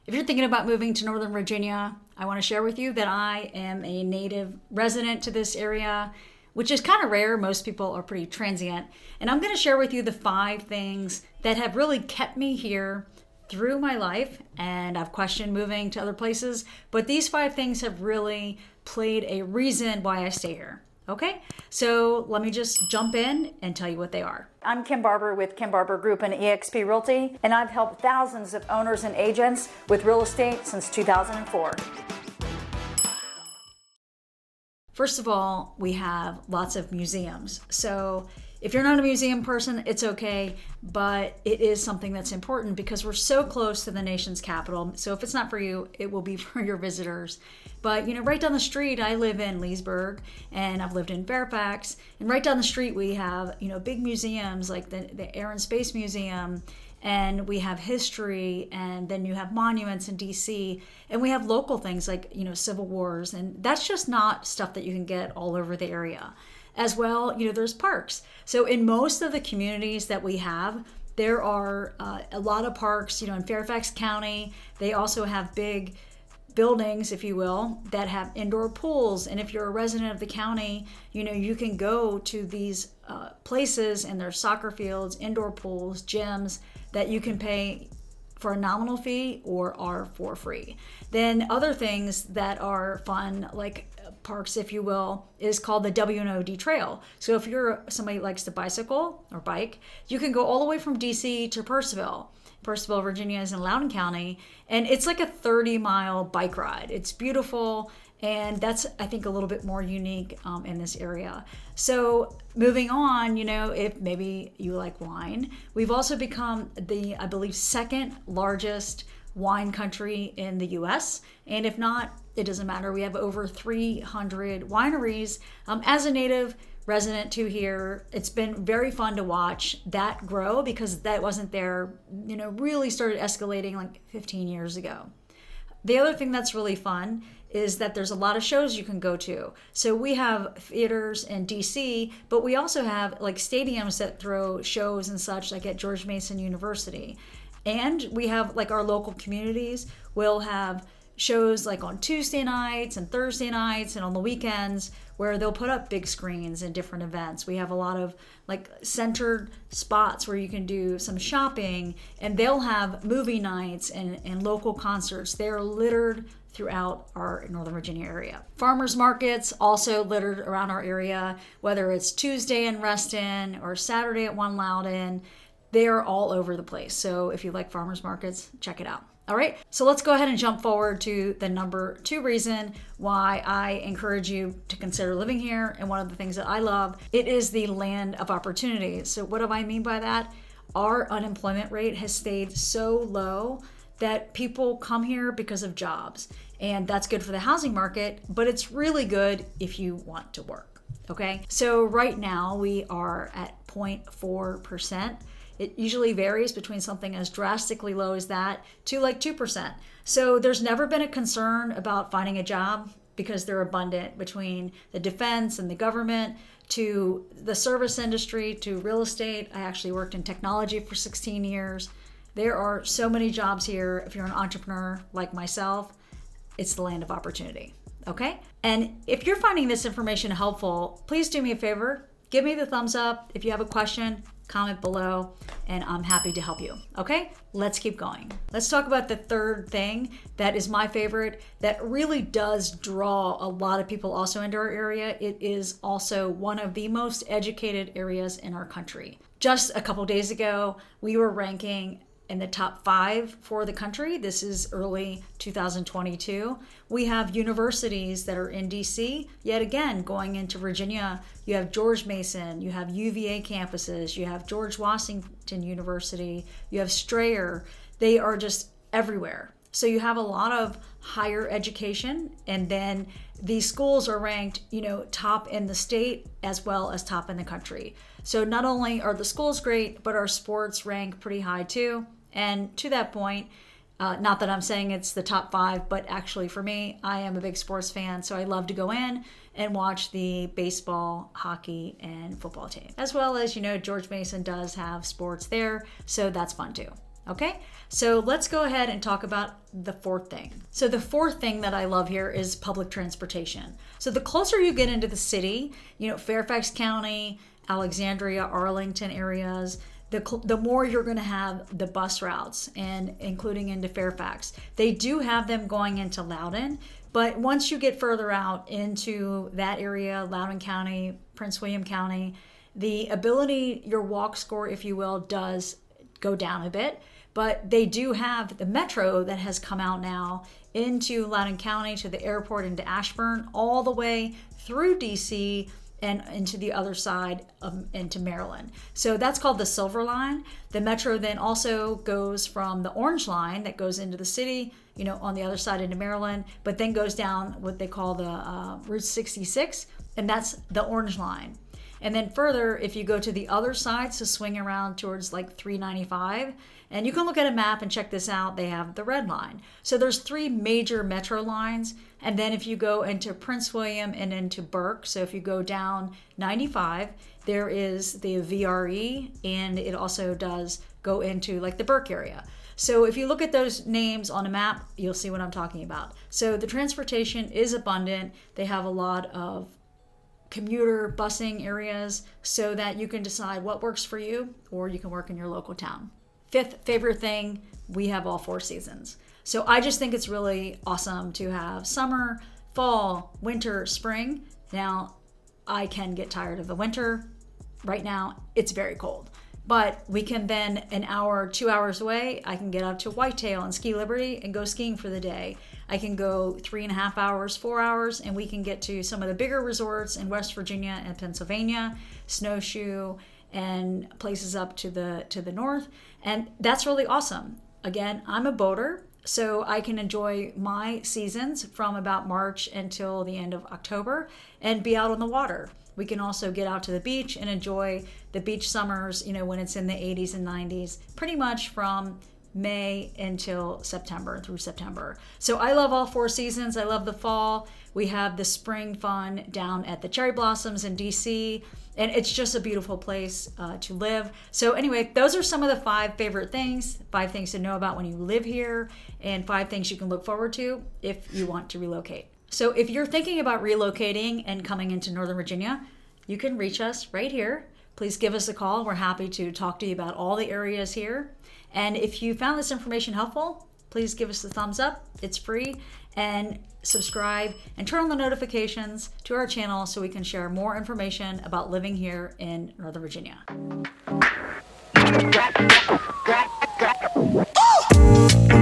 If you're thinking about moving to Northern Virginia, I want to share with you that I am a native resident to this area, which is kind of rare. Most people are pretty transient. And I'm going to share with you the 5 things that have really kept me here through my life. And I've questioned moving to other places, but these 5 things have really played a reason why I stay here. Okay, so let me just jump in and tell you what they are. I'm Kim Barber with Kim Barber Group and eXp Realty, and I've helped thousands of owners and agents with real estate since 2004. First of all, we have lots of museums. So if you're not a museum person, it's okay, but it is something that's important because we're so close to the nation's capital. So if it's not for you, it will be for your visitors. But right down the street, I live in Leesburg and I've lived in Fairfax. And right down the street, we have, big museums like the Air and Space Museum, and we have history, and then you have monuments in DC, and we have local things like, Civil Wars. And that's just not stuff that you can get all over the area. As well, there's parks. So in most of the communities that we have, there are a lot of parks. In Fairfax County, they also have big buildings, if you will, that have indoor pools. And if you're a resident of the county, you can go to these places, and there's soccer fields, indoor pools, gyms that you can pay for a nominal fee or are for free. Then other things that are fun, like parks, if you will, is called the W&OD Trail. So if you're somebody who likes to bicycle or bike, you can go all the way from DC to Purcellville. Purcellville, Virginia is in Loudoun County, and it's like a 30-mile bike ride. It's beautiful, and that's, I think, a little bit more unique in this area. So moving on, if maybe you like wine, we've also become the, I believe, second largest wine country in the US. And if not, it doesn't matter. We have over 300 wineries. As a native resident to here, it's been very fun to watch that grow because that wasn't there, really started escalating like 15 years ago. The other thing that's really fun is that there's a lot of shows you can go to. So we have theaters in DC, but we also have like stadiums that throw shows and such, like at George Mason University. And we have like our local communities will have shows like on Tuesday nights and Thursday nights and on the weekends where they'll put up big screens and different events. We have a lot of like centered spots where you can do some shopping, and they'll have movie nights and local concerts. They're littered throughout our Northern Virginia area. Farmers markets also littered around our area, whether it's Tuesday in Reston or Saturday at One Loudoun. They are all over the place. So if you like farmers markets, check it out. All right, so let's go ahead and jump forward to the number 2 reason why I encourage you to consider living here. And one of the things that I love, it is the land of opportunity. So what do I mean by that? Our unemployment rate has stayed so low that people come here because of jobs. And that's good for the housing market, but it's really good if you want to work, okay? So right now we are at 0.4%. It usually varies between something as drastically low as that to like 2%. So there's never been a concern about finding a job because they're abundant, between the defense and the government to the service industry to real estate. I actually worked in technology for 16 years. There are so many jobs here. If you're an entrepreneur like myself, it's the land of opportunity, okay? And if you're finding this information helpful, please do me a favor. Give me the thumbs up. If you have a question, comment below, and I'm happy to help you. Okay, let's keep going. Let's talk about the third thing that is my favorite, that really does draw a lot of people also into our area. It is also one of the most educated areas in our country. Just a couple days ago, we were ranking in the top 5 for the country. This is early 2022. We have universities that are in DC. Yet again, going into Virginia, you have George Mason, you have UVA campuses, you have George Washington University, you have Strayer. They are just everywhere. So you have a lot of higher education, and then these schools are ranked, top in the state as well as top in the country. So not only are the schools great, but our sports rank pretty high too. And to that point, not that I'm saying it's the top 5, but actually for me, I am a big sports fan. So I love to go in and watch the baseball, hockey, and football team. As well as, George Mason does have sports there. So that's fun too. Okay, so let's go ahead and talk about the fourth thing. So the fourth thing that I love here is public transportation. So the closer you get into the city, Fairfax County, Alexandria, Arlington areas, the more you're going to have the bus routes, and including into Fairfax. They do have them going into Loudoun, but once you get further out into that area, Loudoun County, Prince William County, the ability, your walk score, if you will, does go down a bit. But they do have the metro that has come out now into Loudoun County, to the airport, into Ashburn, all the way through DC and into the other side into Maryland. So that's called the Silver Line. The metro then also goes from the Orange Line that goes into the city, on the other side into Maryland, but then goes down what they call the Route 66, and that's the Orange Line. And then further, if you go to the other side, so swing around towards like 395, and you can look at a map and check this out, they have the Red Line. So there's 3 major metro lines. And then if you go into Prince William and into Burke, so if you go down 95, there is the VRE, and it also does go into like the Burke area. So if you look at those names on a map, you'll see what I'm talking about. So the transportation is abundant. They have a lot of commuter busing areas so that you can decide what works for you, or you can work in your local town. Fifth favorite thing, we have all 4 seasons. So I just think it's really awesome to have summer, fall, winter, spring. Now, I can get tired of the winter. Right now, it's very cold. But we can then, an hour, 2 hours away, I can get up to Whitetail and Ski Liberty and go skiing for the day. I can go 3.5 hours, 4 hours, and we can get to some of the bigger resorts in West Virginia and Pennsylvania, Snowshoe, and places up to the north. And that's really awesome. Again, I'm a boater, so I can enjoy my seasons from about March until the end of October and be out on the water. We can also get out to the beach and enjoy the beach summers, when it's in the 80s and 90s, pretty much from May until September, through September. So I love all 4 seasons. I love the fall. We have the spring fun down at the Cherry Blossoms in DC, and it's just a beautiful place to live. So anyway, those are some of the 5 favorite things, 5 things to know about when you live here, and 5 things you can look forward to if you want to relocate. So if you're thinking about relocating and coming into Northern Virginia, you can reach us right here. Please give us a call. We're happy to talk to you about all the areas here. And if you found this information helpful, please give us a thumbs up. It's free. And subscribe and turn on the notifications to our channel so we can share more information about living here in Northern Virginia. Oh!